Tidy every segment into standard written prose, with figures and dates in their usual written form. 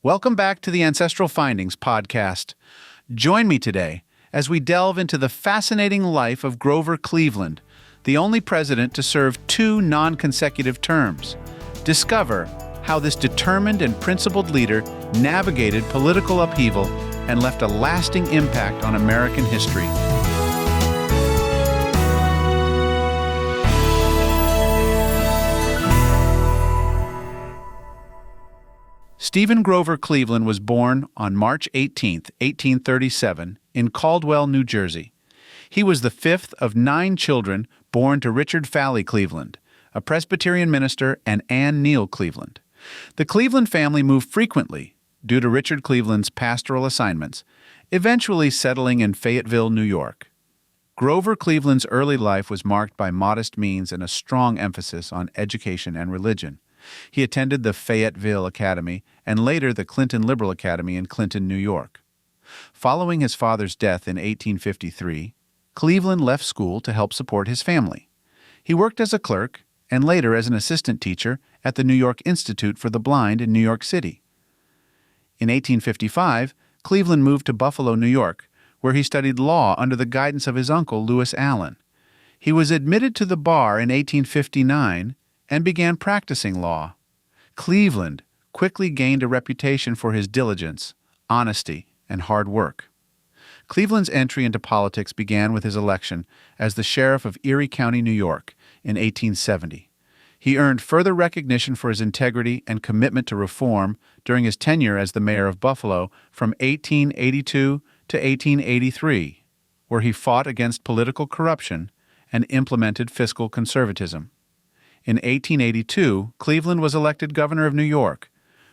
Welcome back to the Ancestral Findings podcast. Join me today as we delve into the fascinating life of Grover Cleveland, the only president to serve 2 non-consecutive terms. Discover how this determined and principled leader navigated political upheaval and left a lasting impact on American history. Stephen Grover Cleveland was born on March 18, 1837, in Caldwell, New Jersey. He was the 5th of 9 children born to Richard Falley Cleveland, a Presbyterian minister, and Anne Neal Cleveland. The Cleveland family moved frequently due to Richard Cleveland's pastoral assignments, eventually settling in Fayetteville, New York. Grover Cleveland's early life was marked by modest means and a strong emphasis on education and religion. He attended the Fayetteville Academy and later the Clinton Liberal Academy in Clinton, New York. Following his father's death in 1853, Cleveland left school to help support his family. He worked as a clerk and later as an assistant teacher at the New York Institute for the Blind in New York City. In 1855, Cleveland moved to Buffalo, New York, where he studied law under the guidance of his uncle, Lewis Alyn. He was admitted to the bar in 1859 and began practicing law. Cleveland quickly gained a reputation for his diligence, honesty, and hard work. Cleveland's entry into politics began with his election as the sheriff of Erie County, New York, in 1870. He earned further recognition for his integrity and commitment to reform during his tenure as the mayor of Buffalo from 1882 to 1883, where he fought against political corruption and implemented fiscal conservatism. In 1882, Cleveland was elected governor of New York,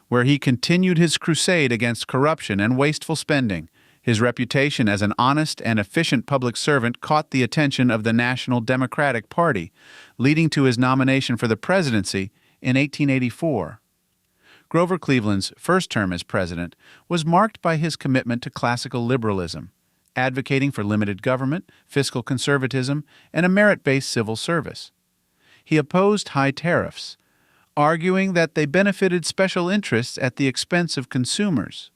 where he continued his crusade against corruption and wasteful spending. His reputation as an honest and efficient public servant caught the attention of the National Democratic Party, leading to his nomination for the presidency in 1884. Grover Cleveland's first term as president was marked by his commitment to classical liberalism, advocating for limited government, fiscal conservatism, and a merit-based civil service. He opposed high tariffs, arguing that they benefited special interests at the expense of consumers.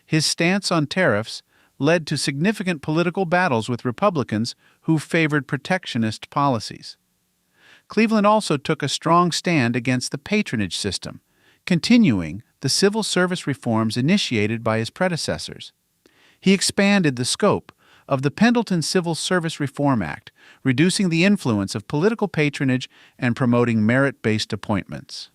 His stance on tariffs led to significant political battles with Republicans who favored protectionist policies. Cleveland also took a strong stand against the patronage system, continuing the civil service reforms initiated by his predecessors. He expanded the scope of the Pendleton Civil Service Reform Act, reducing the influence of political patronage and promoting merit-based appointments.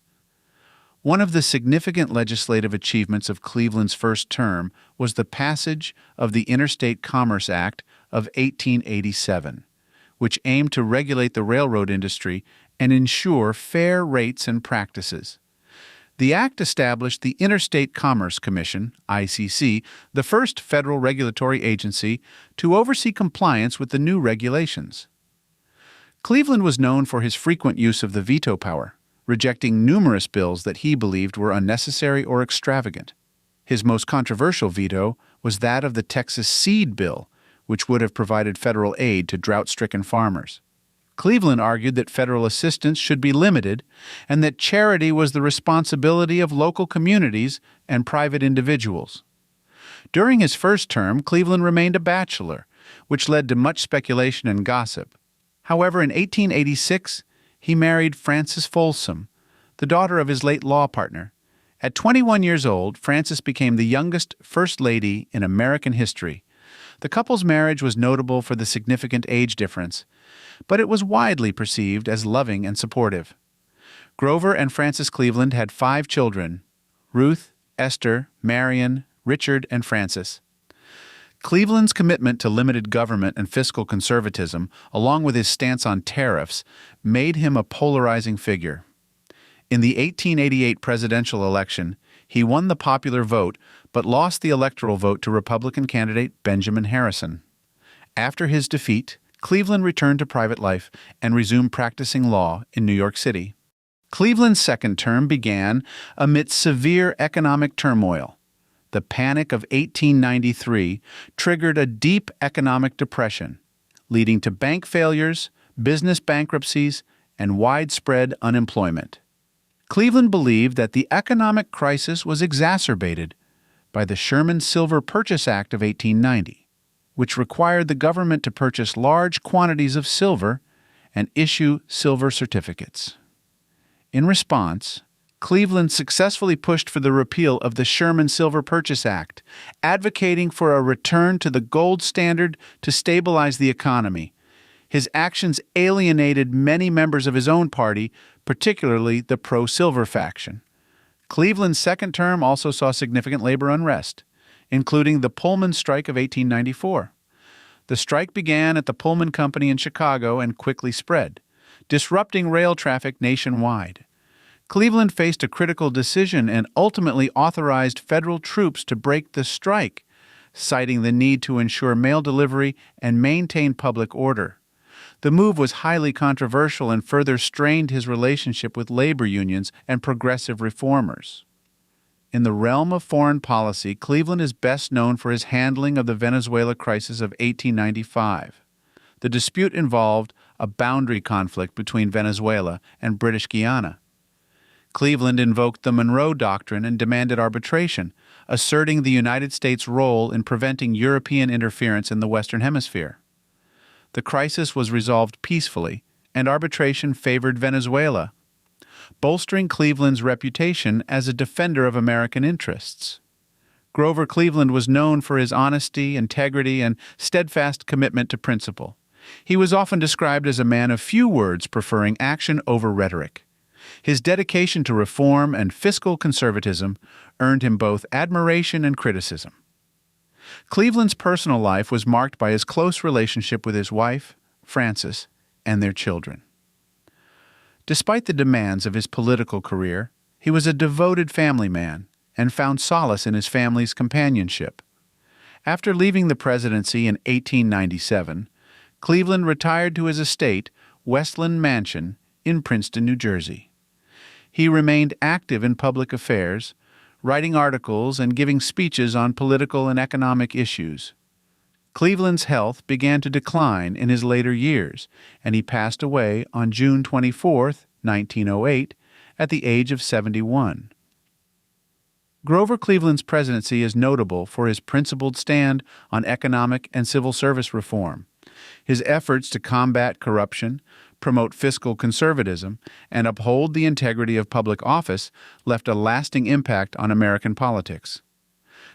One of the significant legislative achievements of Cleveland's first term was the passage of the Interstate Commerce Act of 1887, which aimed to regulate the railroad industry and ensure fair rates and practices. The act established the Interstate Commerce Commission, ICC, the first federal regulatory agency to oversee compliance with the new regulations. Cleveland was known for his frequent use of the veto power, rejecting numerous bills that he believed were unnecessary or extravagant. His most controversial veto was that of the Texas Seed Bill, which would have provided federal aid to drought-stricken farmers. Cleveland argued that federal assistance should be limited and that charity was the responsibility of local communities and private individuals. During his first term, Cleveland remained a bachelor, which led to much speculation and gossip. However, in 1886, he married Frances Folsom, the daughter of his late law partner. At 21 years old, Frances became the youngest First Lady in American history. The couple's marriage was notable for the significant age difference, but it was widely perceived as loving and supportive. Grover and Frances Cleveland had 5 children: Ruth, Esther, Marion, Richard, and Frances. Cleveland's commitment to limited government and fiscal conservatism, along with his stance on tariffs, made him a polarizing figure. In the 1888 presidential election, he won the popular vote but lost the electoral vote to Republican candidate Benjamin Harrison. After his defeat, Cleveland returned to private life and resumed practicing law in New York City. Cleveland's second term began amidst severe economic turmoil. The Panic of 1893 triggered a deep economic depression, leading to bank failures, business bankruptcies, and widespread unemployment. Cleveland believed that the economic crisis was exacerbated by the Sherman Silver Purchase Act of 1890, which required the government to purchase large quantities of silver and issue silver certificates. In response, Cleveland successfully pushed for the repeal of the Sherman Silver Purchase Act, advocating for a return to the gold standard to stabilize the economy. His actions alienated many members of his own party, particularly the pro-silver faction. Cleveland's second term also saw significant labor unrest, including the Pullman strike of 1894. The strike began at the Pullman Company in Chicago and quickly spread, disrupting rail traffic nationwide. Cleveland faced a critical decision and ultimately authorized federal troops to break the strike, citing the need to ensure mail delivery and maintain public order. The move was highly controversial and further strained his relationship with labor unions and progressive reformers. In the realm of foreign policy, Cleveland is best known for his handling of the Venezuela crisis of 1895. The dispute involved a boundary conflict between Venezuela and British Guiana. Cleveland invoked the Monroe Doctrine and demanded arbitration, asserting the United States' role in preventing European interference in the Western Hemisphere. The crisis was resolved peacefully, and arbitration favored Venezuela, bolstering Cleveland's reputation as a defender of American interests. Grover Cleveland was known for his honesty, integrity, and steadfast commitment to principle. He was often described as a man of few words, preferring action over rhetoric. His dedication to reform and fiscal conservatism earned him both admiration and criticism. Cleveland's personal life was marked by his close relationship with his wife, Frances, and their children. Despite the demands of his political career, he was a devoted family man and found solace in his family's companionship. After leaving the presidency in 1897, Cleveland retired to his estate, Westland Mansion, in Princeton, New Jersey. He remained active in public affairs, writing articles and giving speeches on political and economic issues. Cleveland's health began to decline in his later years, and he passed away on June 24, 1908, at the age of 71. Grover Cleveland's presidency is notable for his principled stand on economic and civil service reform. His efforts to combat corruption, promote fiscal conservatism, and uphold the integrity of public office left a lasting impact on American politics.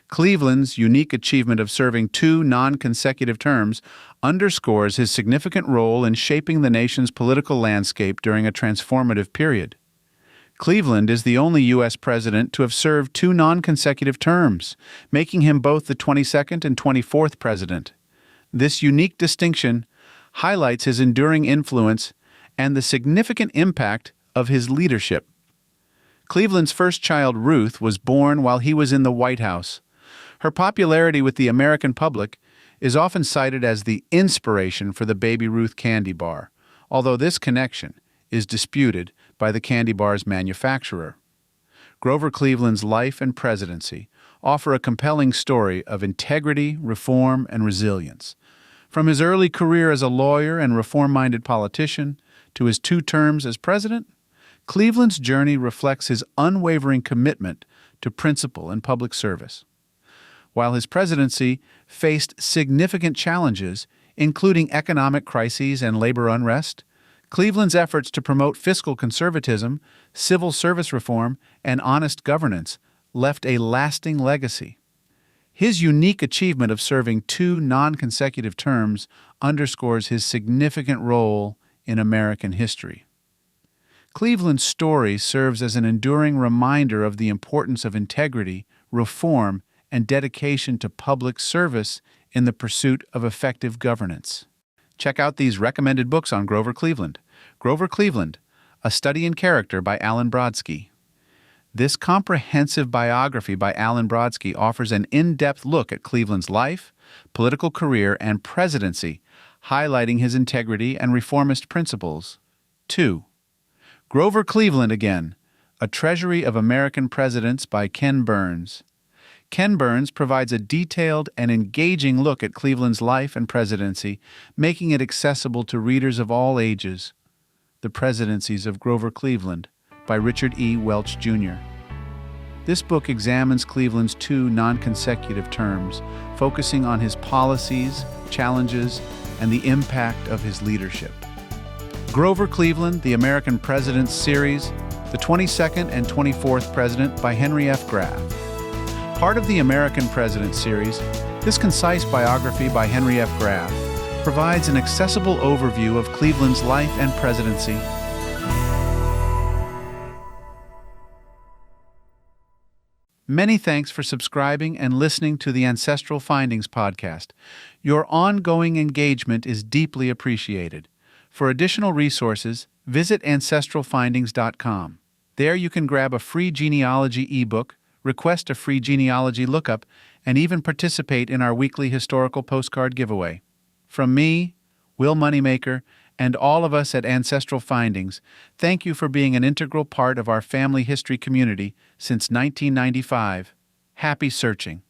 Cleveland's unique achievement of serving 2 non-consecutive terms underscores his significant role in shaping the nation's political landscape during a transformative period. Cleveland is the only U.S. president to have served 2 non-consecutive terms, making him both the 22nd and 24th president. This unique distinction highlights his enduring influence and the significant impact of his leadership. Cleveland's first child, Ruth, was born while he was in the White House. Her popularity with the American public is often cited as the inspiration for the Baby Ruth candy bar, although this connection is disputed by the candy bar's manufacturer. Grover Cleveland's life and presidency offer a compelling story of integrity, reform, and resilience. From his early career as a lawyer and reform-minded politician to his 2 terms as president, Cleveland's journey reflects his unwavering commitment to principle and public service. While his presidency faced significant challenges, including economic crises and labor unrest, Cleveland's efforts to promote fiscal conservatism, civil service reform, and honest governance left a lasting legacy. His unique achievement of serving 2 non-consecutive terms underscores his significant role in American history. Cleveland's story serves as an enduring reminder of the importance of integrity, reform, and dedication to public service in the pursuit of effective governance. Check out these recommended books on Grover Cleveland. Grover Cleveland, A Study in Character by Alyn Brodsky. This comprehensive biography by Alyn Brodsky offers an in-depth look at Cleveland's life, political career, and presidency, highlighting his integrity and reformist principles. 2. Grover Cleveland Again, A Treasury of American Presidents by Ken Burns. Ken Burns provides a detailed and engaging look at Cleveland's life and presidency, making it accessible to readers of all ages. The Presidencies of Grover Cleveland by Richard E. Welch, Jr. This book examines Cleveland's two non-consecutive terms, focusing on his policies, challenges, and the impact of his leadership. Grover Cleveland, The American Presidents Series, the 22nd and 24th President by Henry F. Graff. Part of the American Presidents Series, this concise biography by Henry F. Graff provides an accessible overview of Cleveland's life and presidency. Many thanks for subscribing and listening to the Ancestral Findings podcast. Your ongoing engagement is deeply appreciated. For additional resources, visit ancestralfindings.com. There you can grab a free genealogy ebook, request a free genealogy lookup, and even participate in our weekly historical postcard giveaway. From me, Will Moneymaker, and all of us at Ancestral Findings, thank you for being an integral part of our family history community since 1995. Happy searching.